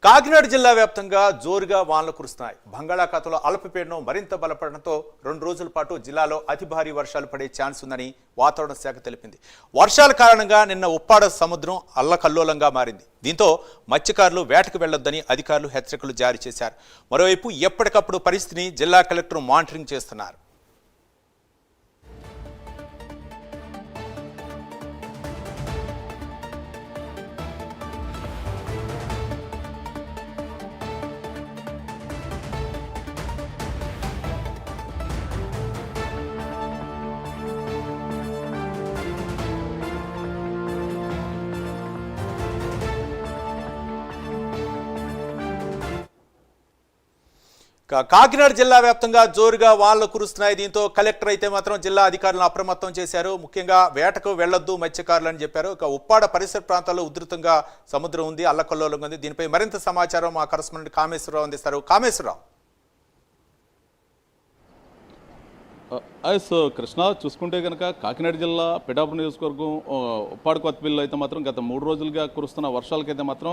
కాకినాడ జిల్లా వ్యాప్తంగా జోరుగా వానలు కురుస్తున్నాయి. బంగాళాఖాతంలో అల్పపీడనం మరింత బలపడడంతో 2 రోజుల పాటు జిల్లాలో అతి భారీ వర్షాలు పడే ఛాన్స్ ఉందని వాతావరణ శాఖ తెలిపింది. వర్షాల కారణంగా నిన్న ఉప్పాడ సముద్రం అల్లకల్లోలంగా మారింది. దీంతో మత్స్యకారులు వేటకు వెళ్లొద్దని అధికారులు హెచ్చరికలు జారీ చేశారు. మరోవైపు ఎప్పటికప్పుడు పరిస్థితిని జిల్లా కలెక్టర్ మానిటరింగ్ చేస్తున్నారు. కాకినాడ జిల్లా వ్యాప్తంగా జోరుగా వానలు కురుస్తున్నాయి. దీంతో కలెక్టర్ అయితే మాత్రం జిల్లా అధికారులను అప్రమత్తం చేశారు. ముఖ్యంగా వేటకు వెళ్లొద్దు మత్స్యకారులు అని చెప్పారు. ఉప్పాడ పరిసర ప్రాంతాల్లో ఉధృతంగా సముద్రం ఉంది, అల్లకల్లోలంగా ఉంది. దీనిపై మరింత సమాచారం మా కరెస్పాండెంట్ కామేశ్వరరావు అందిస్తారు. కామేశ్వరరావు. ఎస్ కృష్ణ, చూసుకుంటే కనుక కాకినాడ జిల్లా పిఠాపురం నియోజకవర్గం ఉప్పాడ కొత్తపల్లిలో అయితే మాత్రం గత 3 రోజులుగా కురుస్తున్న వర్షాలకైతే మాత్రం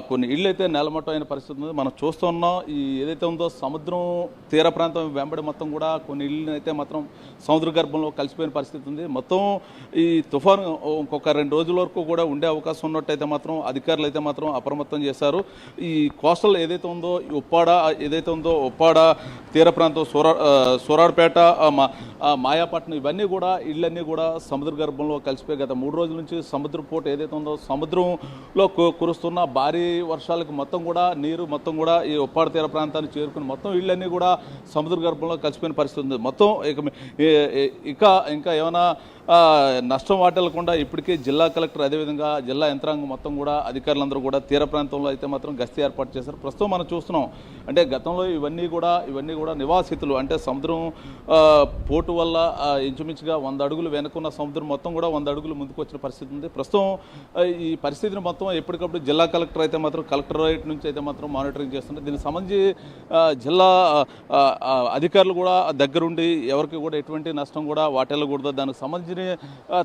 కొన్ని ఇళ్ళు అయితే నేలమట్టం అయిన పరిస్థితి ఉంది. మనం చూస్తూ ఉన్నాం. ఈ ఏదైతే ఉందో సముద్రం తీర ప్రాంతం వెంబడి మొత్తం కూడా కొన్ని ఇళ్ళు అయితే మాత్రం సముద్ర గర్భంలో కలిసిపోయిన పరిస్థితి ఉంది. మొత్తం ఈ తుఫాను ఇంకొక 2 రోజుల వరకు కూడా ఉండే అవకాశం ఉన్నట్టయితే మాత్రం అధికారులు అయితే మాత్రం అప్రమత్తం చేశారు. ఈ కోస్టల్ ఏదైతే ఉందో ఉప్పాడ తీర ప్రాంతం సూరాడపేట మాయాపట్నం ఇవన్నీ కూడా ఇళ్ళన్నీ కూడా సముద్ర గర్భంలో కలిసిపోయి గత 3 రోజుల నుంచి సముద్ర పోటు ఏదైతే ఉందో సముద్రంలో కురుస్తున్న భారీ వర్షాలకు మొత్తం కూడా నీరు మొత్తం కూడా ఈ ఉప్పాడ తీర ప్రాంతాన్ని చేరుకుని మొత్తం ఇళ్ళన్నీ కూడా సముద్ర గర్భంలో కలిసిపోయిన పరిస్థితి ఉంది. మొత్తం ఇంకా ఏమైనా నష్టం వాటిల్లకుండా ఇప్పటికే జిల్లా కలెక్టర్ అదేవిధంగా జిల్లా యంత్రాంగం మొత్తం కూడా అధికారులందరూ కూడా తీర ప్రాంతంలో అయితే మాత్రం గస్తీ ఏర్పాటు చేశారు. ప్రస్తుతం మనం చూస్తున్నాం. అంటే గతంలో ఇవన్నీ కూడా నివాసితులు, అంటే సముద్రం పోటు వల్ల ఇంచుమించుగా 100 అడుగులు వెనుకున్న సముద్రం మొత్తం కూడా 100 అడుగులు ముందుకు వచ్చిన పరిస్థితి ఉంది. ప్రస్తుతం ఈ పరిస్థితిని మొత్తం ఎప్పటికప్పుడు జిల్లా కలెక్టర్ అయితే మాత్రం కలెక్టరేట్ నుంచి అయితే మాత్రం మానిటరింగ్ చేస్తున్నారు. దీనికి సంబంధించి జిల్లా అధికారులు కూడా దగ్గరుండి ఎవరికి కూడా ఎటువంటి నష్టం కూడా వాటిల్లకూడదు, దానికి సంబంధించిన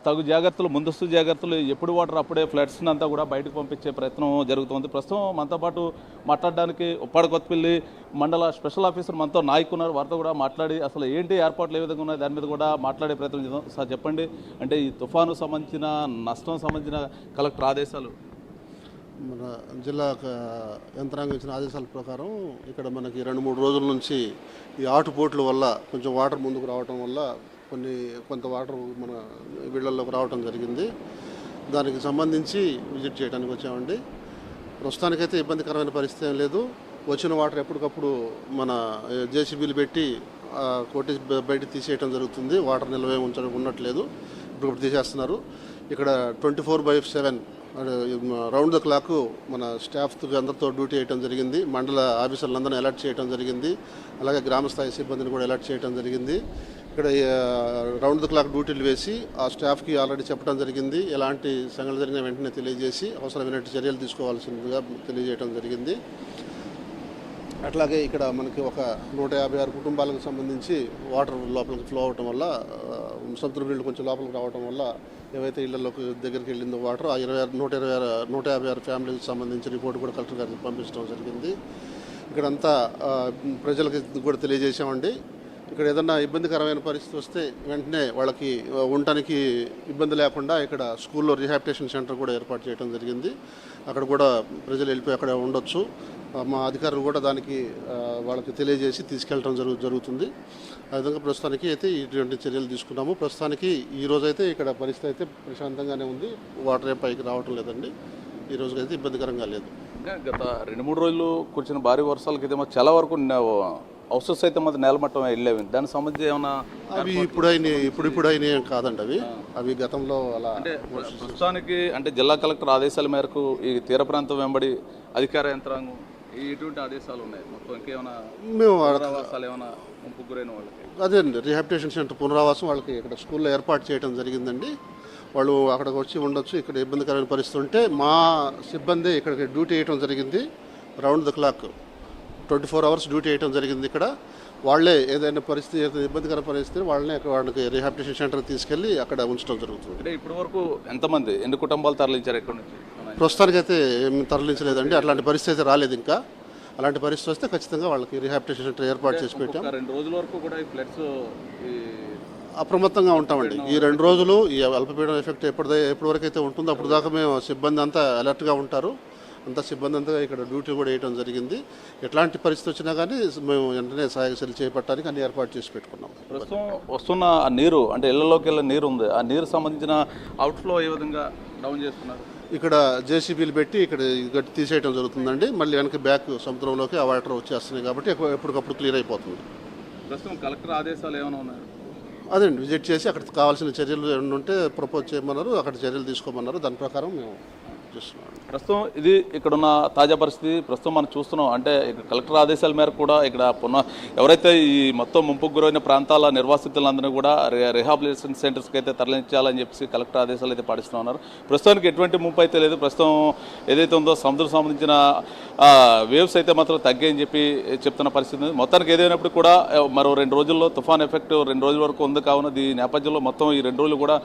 తగు జాగ్రత్తలు, ముందస్తు జాగ్రత్తలు, ఎప్పుడు వాటర్ అప్పుడే ఫ్లడ్స్ని అంతా కూడా బయటకు పంపించే ప్రయత్నం జరుగుతుంది. ప్రస్తుతం మనతో పాటు మాట్లాడడానికి ఉప్పాడ కొత్తపల్లి మండల స్పెషల్ ఆఫీసర్ మనతో నాయకున్నారు. వారితో కూడా మాట్లాడి అసలు ఏంటి ఏర్పాట్లు ఏ విధంగా ఉన్నాయి దాని మీద కూడా మాట్లాడే ప్రయత్నం చేద్దాం. సార్ చెప్పండి, అంటే ఈ తుఫాను సంబంధించిన నష్టం సంబంధించిన కలెక్టర్ ఆదేశాలు. మన జిల్లా యంత్రాంగం ఇచ్చిన ఆదేశాల ప్రకారం ఇక్కడ మనకి 2-3 రోజుల నుంచి ఈ ఆటుపోట్ల వల్ల కొంచెం వాటర్ ముందుకు రావటం వల్ల కొంత వాటర్ మన వీళ్ళల్లోకి రావటం జరిగింది. దానికి సంబంధించి విజిట్ చేయడానికి వచ్చామండి. ప్రస్తుతానికైతే ఇబ్బందికరమైన పరిస్థితి ఏం లేదు. వచ్చిన వాటర్ ఎప్పటికప్పుడు మన జేసీబీలు పెట్టి కొట్టి బయట తీసేయటం జరుగుతుంది. వాటర్ నిల్వ ఉన్నట్లేదు, ఇప్పుడు తీసేస్తున్నారు. ఇక్కడ 24/7 రౌండ్ ద క్లాక్ మన స్టాఫ్తో అందరితో డ్యూటీ చేయడం జరిగింది. మండల ఆఫీసర్లందరినీ అలర్ట్ చేయడం జరిగింది. అలాగే గ్రామస్థాయి సిబ్బందిని కూడా అలర్ట్ చేయడం జరిగింది. ఇక్కడ రౌండ్ ద క్లాక్ డ్యూటీలు వేసి ఆ స్టాఫ్కి ఆల్రెడీ చెప్పడం జరిగింది. ఎలాంటి సంఘటన జరిగిన వెంటనే తెలియజేసి అవసరమైన చర్యలు తీసుకోవాల్సిందిగా తెలియజేయడం జరిగింది. అట్లాగే ఇక్కడ మనకి ఒక 156 కుటుంబాలకు సంబంధించి వాటర్ లోపలికి ఫ్లో అవటం వల్ల సముద్ర నీళ్ళు కొంచెం లోపలికి రావడం వల్ల ఏవైతే ఇళ్లలోకి దగ్గరికి వెళ్ళిందో వాటర్ ఆ 156 ఫ్యామిలీకి సంబంధించి రిపోర్ట్ కూడా కలెక్టర్ గారికి పంపించడం జరిగింది. ఇక్కడంతా ప్రజలకు కూడా తెలియజేసామండి. ఇక్కడ ఏదన్నా ఇబ్బందికరమైన పరిస్థితి వస్తే వెంటనే వాళ్ళకి ఉండటానికి ఇబ్బంది లేకుండా ఇక్కడ స్కూల్లో రీహాబిలిటేషన్ సెంటర్ కూడా ఏర్పాటు చేయడం జరిగింది. అక్కడ కూడా ప్రజలు వెళ్ళిపోయి అక్కడ ఉండొచ్చు. మా అధికారులు కూడా దానికి వాళ్ళకి తెలియజేసి తీసుకెళ్ళడం జరుగుతుంది. ఆ విధంగా ప్రస్తుతానికి అయితే ఇటువంటి చర్యలు తీసుకున్నాము. ప్రస్తుతానికి ఈరోజు అయితే ఇక్కడ పరిస్థితి అయితే ప్రశాంతంగానే ఉంది. వాటర్ ఏం పైకి రావటం లేదండి. ఈ రోజుకి అయితే ఇబ్బందికరంగా లేదు. గత 2-3 రోజులు కురిసిన భారీ వర్షాలకైతే చాలా వరకు హౌసెస్ అయితే మాత్రం నేలమట్టం వెళ్ళేవి. దానికి సంబంధించి ఏమైనా అవి ఇప్పుడు అయినాయి కాదండి. అవి గతంలో అలా. అంటే ప్రస్తుతానికి అంటే జిల్లా కలెక్టర్ ఆదేశాల మేరకు ఈ తీర ప్రాంతం వెంబడి అధికార యంత్రాంగం ఎటువంటి ఆదేశాలు ఉన్నాయి? మొత్తం ఇంకేమైనా పునరావాసాలు ఏమైనా ముంపు గురైన వాళ్ళకి అదే అండి రీహాబిలిటేషన్ సెంటర్ పునరావాసం వాళ్ళకి ఇక్కడ స్కూల్లో ఏర్పాటు చేయడం జరిగిందండి. వాళ్ళు అక్కడికి వచ్చి ఉండొచ్చు. ఇక్కడ ఇబ్బందికరమైన పరిస్థితి ఉంటే మా సిబ్బంది ఇక్కడికి డ్యూటీ వేయడం జరిగింది. Round the clock 24 hours duty వేయడం జరిగింది. ఇక్కడ వాళ్ళే ఏదైనా పరిస్థితి ఇబ్బందికర పరిస్థితి వాళ్ళని వాళ్ళకి రీహాబిలిటేషన్ సెంటర్కి తీసుకెళ్ళి అక్కడ ఉంచడం జరుగుతుంది. అంటే ఇప్పటి వరకు ఎంతమంది ఎన్ని కుటుంబాలు తరలించారు ఎక్కడి నుంచి? ప్రస్తుతానికైతే ఏమి తరలించలేదండి, అట్లాంటి పరిస్థితి అయితే రాలేదు ఇంకా. అలాంటి పరిస్థితి వస్తే ఖచ్చితంగా వాళ్ళకి రీహాబిలిటేషన్ సెంటర్ ఏర్పాటు చేసి పెట్టాం. 2 రోజుల వరకు కూడా ఈ ఫ్లడ్స్ అప్రమత్తంగా ఉంటామండి. ఈ 2 రోజులు ఈ అల్పపీడన ఎఫెక్ట్ ఎప్పటి వరకు అయితే ఉంటుందో అప్పుడు దాకా మేము సిబ్బంది అంతా అలర్ట్గా ఉంటారు. అంతా సిబ్బంది అంతా ఇక్కడ డ్యూటీ కూడా వేయడం జరిగింది. ఎట్లాంటి పరిస్థితి వచ్చినా కానీ మేము వెంటనే సహాయక చర్యలు చేపట్టడానికి అన్ని ఏర్పాటు చేసి పెట్టుకున్నాం. ప్రస్తుతం వస్తున్న ఆ నీరు అంటే ఇళ్లలోకి వెళ్ళే నీరు ఉంది, ఆ నీరు సంబంధించిన అవుట్ఫ్లో ఏ విధంగా డౌన్ చేస్తున్నారు? ఇక్కడ జేసీబీలు పెట్టి ఇక్కడ గట్టి తీసేయడం జరుగుతుందండి. మళ్ళీ వెనక్కి బ్యాక్ సముద్రంలోకి ఆ వాటర్ వచ్చేస్తున్నాయి కాబట్టి ఎప్పటికప్పుడు క్లియర్ అయిపోతుంది. ప్రస్తుతం కలెక్టర్ ఆదేశాలు ఏమైనా ఉన్నాయి? అదండి, విజిట్ చేసి అక్కడ కావాల్సిన చర్యలు ఏమైనా ఉంటే ప్రపోజ్ చేయమన్నారు, అక్కడ చర్యలు తీసుకోమన్నారు. దాని ప్రకారం మేము చేస్తున్నాం. ప్రస్తుతం ఇది ఇక్కడున్న తాజా పరిస్థితి. ప్రస్తుతం మనం చూస్తున్నాం అంటే ఇక్కడ కలెక్టర్ ఆదేశాల మేరకు కూడా ఇక్కడ ఎవరైతే ఈ మొత్తం ముంపుకు గురైన ప్రాంతాల నిర్వాసితులందరినీ కూడా రిహాబిలిటేషన్ సెంటర్స్కి అయితే తరలించాలని చెప్పి కలెక్టర్ ఆదేశాలు అయితే పాటిస్తూ ఉన్నారు. ప్రస్తుతానికి ఎటువంటి ముంపు అయితే లేదు. ప్రస్తుతం ఏదైతే ఉందో సముద్రం సంబంధించిన వేవ్స్ అయితే మాత్రం తగ్గాయని చెప్పి చెప్తున్న పరిస్థితి ఉంది. మొత్తానికి ఏదైనప్పుడు కూడా మరో 2 రోజుల్లో తుఫాన్ ఎఫెక్ట్ 2 రోజుల వరకు ఉంది. కావున ఈ నేపథ్యంలో మొత్తం ఈ 2 రోజులు కూడా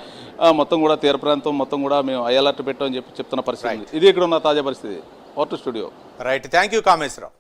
మొత్తం కూడా తీర ప్రాంతం మొత్తం కూడా మేము హై అలర్ట్ పెట్టామని చెప్పి చెప్తున్న పరిస్థితి. ఇది ఇక్కడ ఉన్న తాజా పరిస్థితి. Vote studio. Right, thank you Kameswara Rao.